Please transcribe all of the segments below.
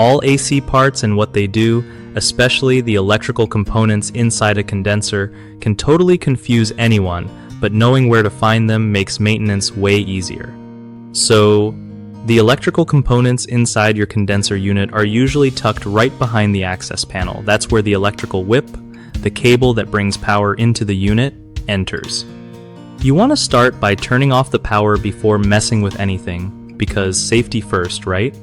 All AC parts and what they do, especially the electrical components inside a condenser, can totally confuse anyone, but knowing where to find them makes maintenance way easier. So, the electrical components inside your condenser unit are usually tucked right behind the access panel. That's where the electrical whip, the cable that brings power into the unit, enters. You want to start by turning off the power before messing with anything, because safety first, right?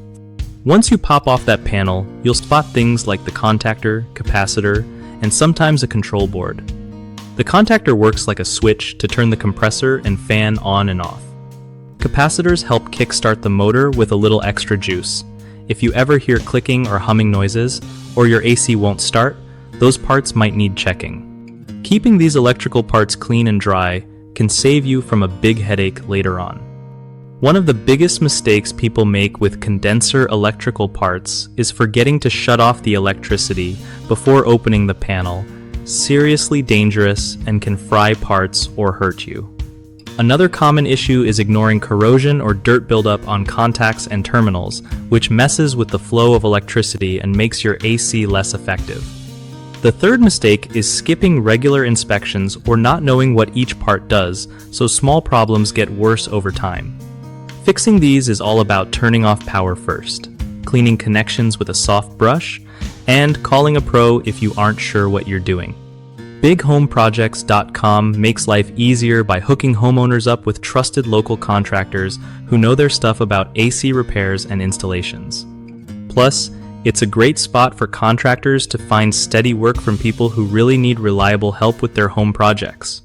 Once you pop off that panel, you'll spot things like the contactor, capacitor, and sometimes a control board. The contactor works like a switch to turn the compressor and fan on and off. Capacitors help kickstart the motor with a little extra juice. If you ever hear clicking or humming noises, or your AC won't start, those parts might need checking. Keeping these electrical parts clean and dry can save you from a big headache later on. One of the biggest mistakes people make with condenser electrical parts is forgetting to shut off the electricity before opening the panel. Seriously dangerous and can fry parts or hurt you. Another common issue is ignoring corrosion or dirt buildup on contacts and terminals, which messes with the flow of electricity and makes your AC less effective. The third mistake is skipping regular inspections or not knowing what each part does, so small problems get worse over time. Fixing these is all about turning off power first, cleaning connections with a soft brush, and calling a pro if you aren't sure what you're doing. BigHomeProjects.com makes life easier by hooking homeowners up with trusted local contractors who know their stuff about AC repairs and installations. Plus, it's a great spot for contractors to find steady work from people who really need reliable help with their home projects.